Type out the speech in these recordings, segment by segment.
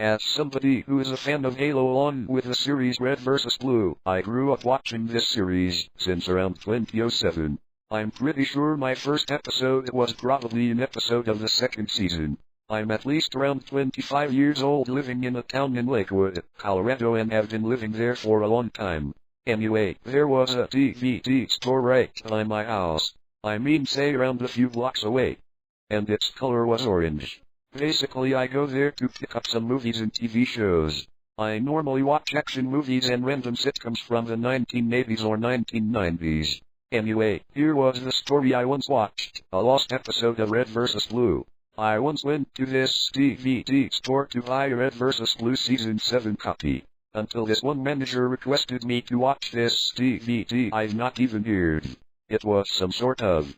As somebody who is a fan of Halo along with the series Red vs. Blue, I grew up watching this series since around 2007. I'm pretty sure my first episode was probably an episode of the second season. I'm at least around 25 years old, living in a town in Lakewood, Colorado, and have been living there for a long time. Anyway, there was a DVD store right by my house. I mean, say around a few blocks away. And its color was orange. Basically, I go there to pick up some movies and TV shows. I normally watch action movies and random sitcoms from the 1980s or 1990s. Anyway, here was the story I once watched, a lost episode of Red vs. Blue. I once went to this DVD store to buy a Red vs. Blue Season 7 copy. Until this one manager requested me to watch this DVD I've not even heard. It was some sort of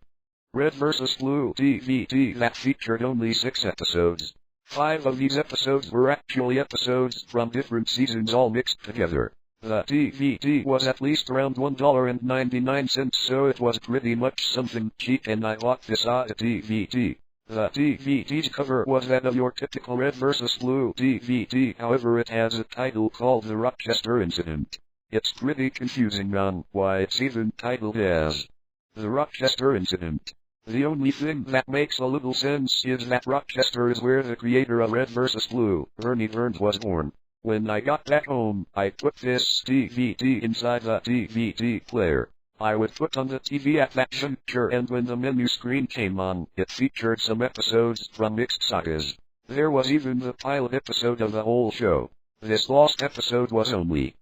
Red vs. Blue DVD that featured only 6 episodes. 5 of these episodes were actually episodes from different seasons all mixed together. The DVD was at least around $1.99, so it was pretty much something cheap, and I bought this DVD. The DVD's cover was that of your typical Red vs. Blue DVD, however it has a title called The Rochester Incident. It's pretty confusing on why it's even titled as The Rochester Incident. The only thing that makes a little sense is that Rochester is where the creator of Red vs. Blue, Bernie Burns, was born. When I got back home, I put this DVD inside the DVD player. I would put on the TV at that juncture, and when the menu screen came on, it featured some episodes from mixed sagas. There was even the pilot episode of the whole show. This lost episode was only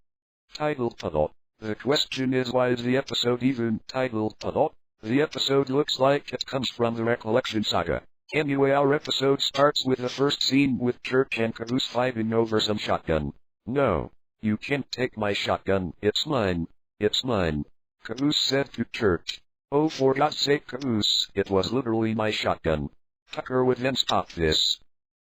titled Puddle. The question is, why is the episode even titled Puddle? The episode looks like it comes from the Recollection saga. Anyway, our episode starts with the first scene with Church and Caboose fighting over some shotgun. "No, you can't take my shotgun, it's mine. It's mine," Caboose said to Church. "Oh, for God's sake, Caboose, it was literally my shotgun." Tucker would then stop this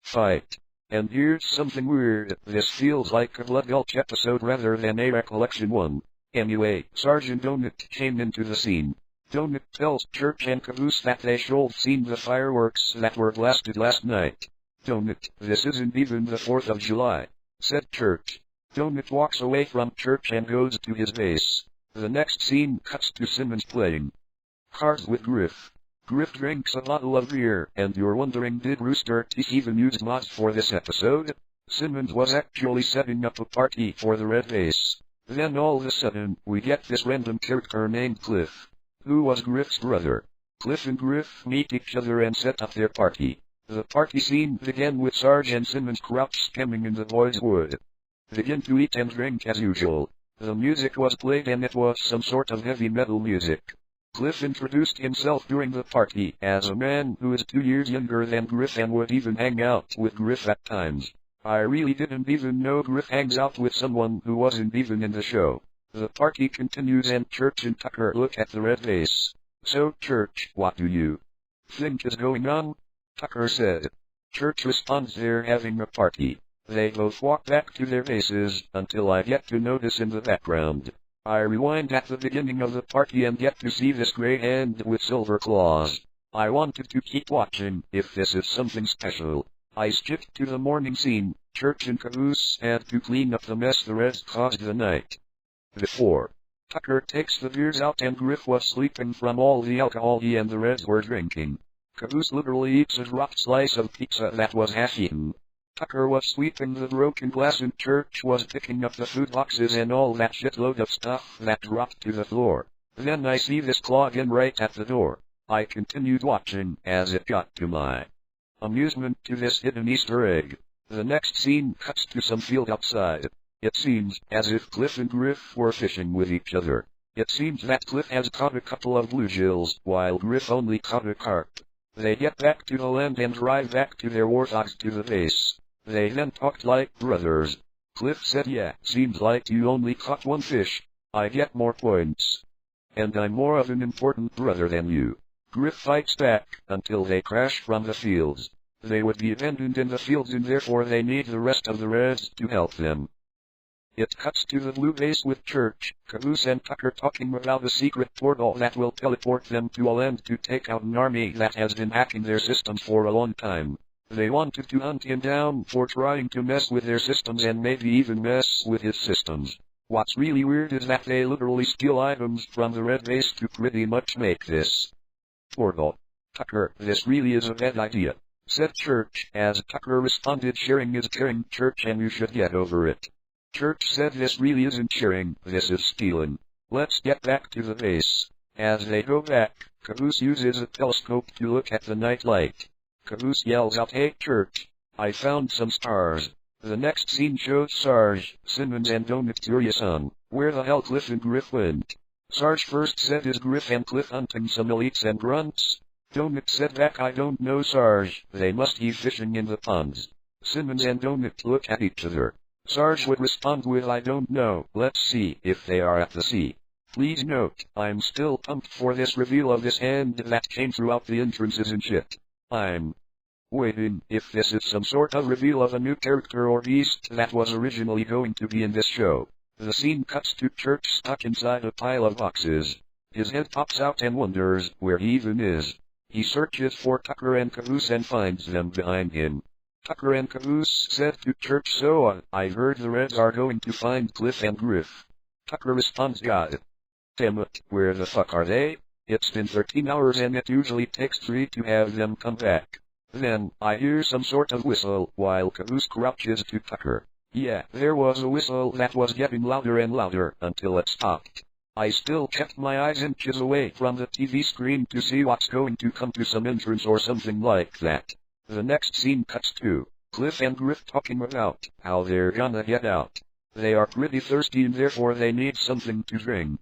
fight. And here's something weird, this feels like a Blood Gulch episode rather than a Recollection one. Anyway, Sergeant Donut came into the scene. Donut tells Church and Caboose that they should have seen the fireworks that were blasted last night. "Donut, this isn't even the 4th of July," said Church. Donut walks away from Church and goes to his base. The next scene cuts to Simmons playing cards with Griff. Griff drinks a bottle of beer, and you're wondering, did Rooster Teeth even use mods for this episode? Simmons was actually setting up a party for the Red Base. Then all of a sudden, we get this random character named Cliff, who was Griff's brother. Cliff and Griff meet each other and set up their party. The party scene began with Sarge and Simmons crouched camping in the boys' wood. Begin to eat and drink as usual. The music was played, and it was some sort of heavy metal music. Cliff introduced himself during the party as a man who is 2 years younger than Griff and would even hang out with Griff at times. I really didn't even know Griff hangs out with someone who wasn't even in the show. The party continues, and Church and Tucker look at the Red Base. "So, Church, what do you think is going on?" Tucker said. Church responds, "They're having a party." They both walk back to their bases, until I get to notice in the background. I rewind at the beginning of the party and get to see this gray hand with silver claws. I wanted to keep watching, if this is something special. I skipped to the morning scene. Church and Caboose had to clean up the mess the Reds caused the night before. Tucker takes the beers out, and Griff was sleeping from all the alcohol he and the Reds were drinking. Caboose literally eats a dropped slice of pizza that was half-eaten. Tucker was sweeping the broken glass, and Church was picking up the food boxes and all that shitload of stuff that dropped to the floor. Then I see this claw again right at the door. I continued watching as it got to my amusement to this hidden Easter egg. The next scene cuts to some field outside. It seems as if Cliff and Griff were fishing with each other. It seems that Cliff has caught a couple of bluegills, while Griff only caught a carp. They get back to the land and drive back to their warthogs to the base. They then talked like brothers. Cliff said, "Yeah, seems like you only caught one fish. I get more points. And I'm more of an important brother than you." Griff fights back, until they crash from the fields. They would be abandoned in the fields, and therefore they need the rest of the Reds to help them. It cuts to the blue base with Church, Caboose and Tucker talking about a secret portal that will teleport them to a land to take out an army that has been hacking their systems for a long time. They wanted to hunt him down for trying to mess with their systems and maybe even mess with his systems. What's really weird is that they literally steal items from the red base to pretty much make this. Portal. Tucker, this really is a bad idea, said Church, as Tucker responded, sharing is caring, Church, and you should get over it. Church said, this really isn't sharing, this is stealing. Let's get back to the base. As they go back, Caboose uses a telescope to look at the night light. Caboose yells out, hey Church, I found some stars. The next scene shows Sarge, Simmons and Donut curious on where the hell Cliff and Griff went. Sarge first said, is Griff and Cliff hunting some elites and grunts? Donut said back, I don't know Sarge, they must be fishing in the ponds. Simmons and Donut look at each other. Sarge would respond with, I don't know, let's see if they are at the sea. Please note, I'm still pumped for this reveal of this hand that came throughout the entrances and shit. I'm waiting if this is some sort of reveal of a new character or beast that was originally going to be in this show. The scene cuts to Church stuck inside a pile of boxes. His head pops out and wonders where he even is. He searches for Tucker and Caboose and finds them behind him. Tucker and Caboose said to Church, so I heard the Reds are going to find Cliff and Griff. Tucker responds, got it. Damn it, where the fuck are they? It's been 13 hours and it usually takes 3 to have them come back. Then, I hear some sort of whistle, while Caboose crouches to Tucker. Yeah, there was a whistle that was getting louder and louder, until it stopped. I still kept my eyes inches away from the TV screen to see what's going to come to some entrance or something like that. The next scene cuts to Cliff and Griff talking about how they're gonna get out. They are pretty thirsty and therefore they need something to drink.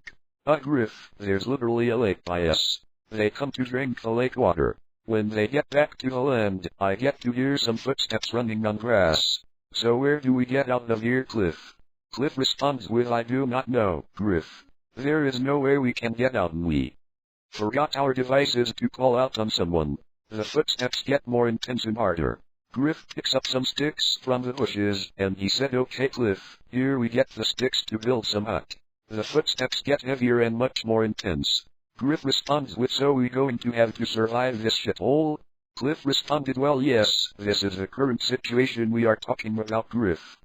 Griff, there's literally a lake by us. They come to drink the lake water. When they get back to the land, I get to hear some footsteps running on grass. So where do we get out of here, Cliff? Cliff responds with, I do not know, Griff. There is no way we can get out and we forgot our devices to call out on someone. The footsteps get more intense and harder. Griff picks up some sticks from the bushes, and he said, okay Cliff, here we get the sticks to build some hut. The footsteps get heavier and much more intense. Griff responds with, so we going to have to survive this shithole? Cliff responded, well yes, this is the current situation we are talking about, Griff.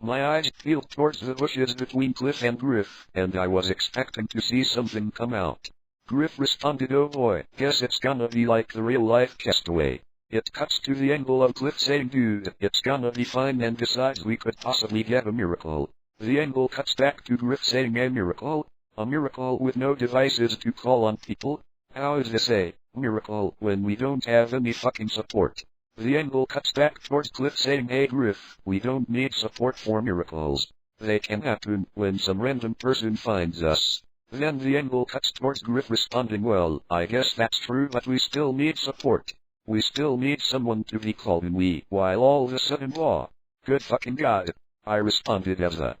My eyes peeled towards the bushes between Cliff and Griff, and I was expecting to see something come out. Griff responded, oh boy, guess it's gonna be like the real-life Castaway. It cuts to the angle of Cliff saying, dude, it's gonna be fine, and besides we could possibly get a miracle. The angle cuts back to Griff saying, a miracle? A miracle with no devices to call on people? How is this a miracle when we don't have any fucking support? The angle cuts back towards Cliff saying, hey Griff, we don't need support for miracles. They can happen when some random person finds us. Then the angle cuts towards Griff responding, well, I guess that's true, but we still need support. We still need someone to be called in we, while all of a sudden, good fucking god, I responded as a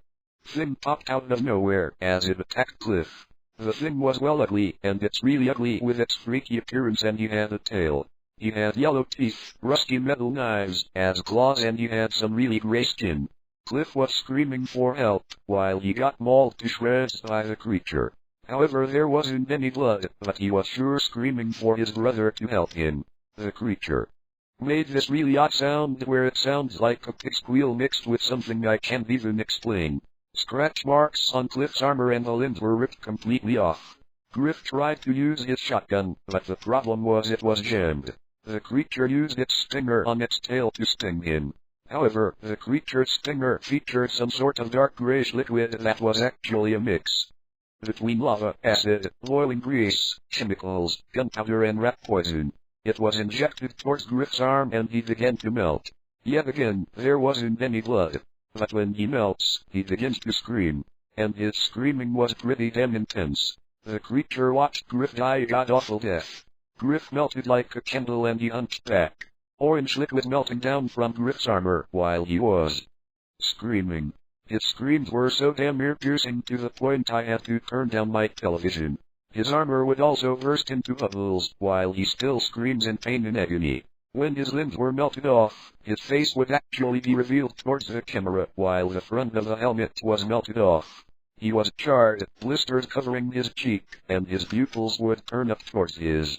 thing popped out of nowhere as it attacked Cliff. The thing was well ugly, and it's really ugly with its freaky appearance, and he had a tail. He had yellow teeth, rusty metal knives as claws, and he had some really gray skin. Cliff was screaming for help, while he got mauled to shreds by the creature. However, there wasn't any blood, but he was sure screaming for his brother to help him. The creature made this really odd sound where it sounds like a pig squeal mixed with something I can't even explain. Scratch marks on Cliff's armor and the limbs were ripped completely off. Griff tried to use his shotgun, but the problem was it was jammed. The creature used its stinger on its tail to sting him. However, the creature's stinger featured some sort of dark grayish liquid that was actually a mix between lava, acid, boiling grease, chemicals, gunpowder and rat poison. It was injected towards Griff's arm and he began to melt. Yet again, there wasn't any blood. But when he melts, he begins to scream. And his screaming was pretty damn intense. The creature watched Griff die a god-awful death. Griff melted like a candle and he hunched back. Orange liquid melting down from Griff's armor while he was screaming. His screams were so damn ear-piercing to the point I had to turn down my television. His armor would also burst into bubbles while he still screams in pain and agony. When his limbs were melted off, his face would actually be revealed towards the camera while the front of the helmet was melted off. He was charred, blisters covering his cheek, and his pupils would turn up towards his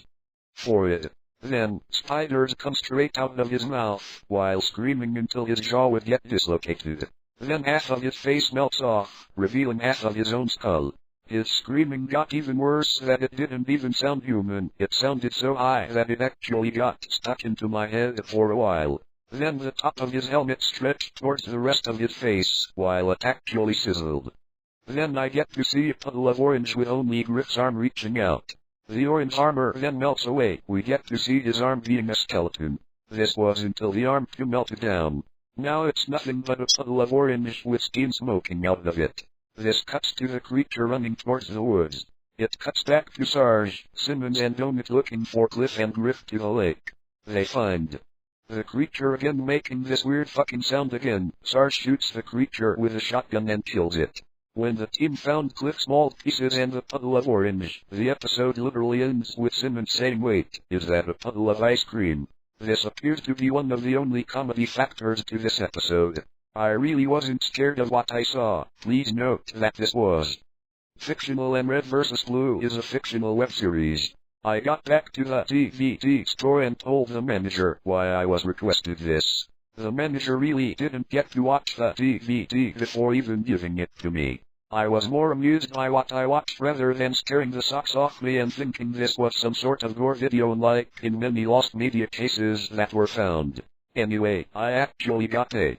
forehead. Then, spiders come straight out of his mouth, while screaming until his jaw would get dislocated. Then half of his face melts off, revealing half of his own skull. His screaming got even worse that it didn't even sound human. It sounded so high that it actually got stuck into my head for a while. Then the top of his helmet stretched towards the rest of his face, while it actually sizzled. Then I get to see a puddle of orange with only Griff's arm reaching out. The orange armor then melts away. We get to see his arm being a skeleton. This was until the arm too melted down. Now it's nothing but a puddle of orange with steam smoking out of it. This cuts to the creature running towards the woods. It cuts back to Sarge, Simmons and Donut looking for Cliff and Griff to the lake. They find the creature again making this weird fucking sound again. Sarge shoots the creature with a shotgun and kills it. When the team found Cliff's small pieces and the puddle of orange, the episode literally ends with Simmons saying, "Wait, is that a puddle of ice cream?" This appears to be one of the only comedy factors to this episode. I really wasn't scared of what I saw. Please note that this was fictional, and Red vs. Blue is a fictional web series. I got back to the DVD store and told the manager why I was requested this. The manager really didn't get to watch the DVD before even giving it to me. I was more amused by what I watched rather than scaring the socks off me and thinking this was some sort of gore video like in many lost media cases that were found. Anyway, I actually got a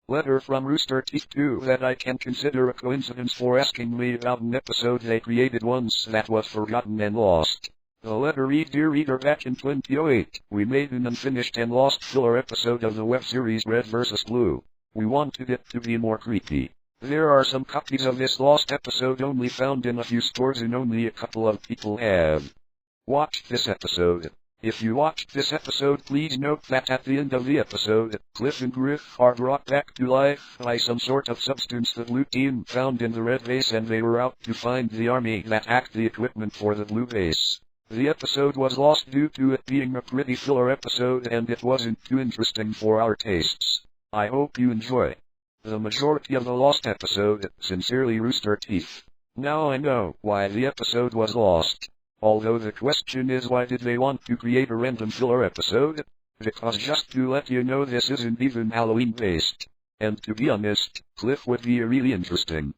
letter from Rooster Teeth 2 that I can consider a coincidence for asking me about an episode they created once that was forgotten and lost. The letter read, "Dear reader, back in 2008, we made an unfinished and lost filler episode of the web series Red vs. Blue. We wanted it to be more creepy. There are some copies of this lost episode only found in a few stores and only a couple of people have watched this episode. If you watched this episode, please note that at the end of the episode, Cliff and Griff are brought back to life by some sort of substance the blue team found in the red base, and they were out to find the army that hacked the equipment for the blue base. The episode was lost due to it being a pretty filler episode and it wasn't too interesting for our tastes. I hope you enjoy the majority of the lost episode. Sincerely, Rooster Teeth." Now I know why the episode was lost. Although the question is, why did they want to create a random filler episode? Because just to let you know, this isn't even Halloween based. And to be honest, Cliff would be really interesting.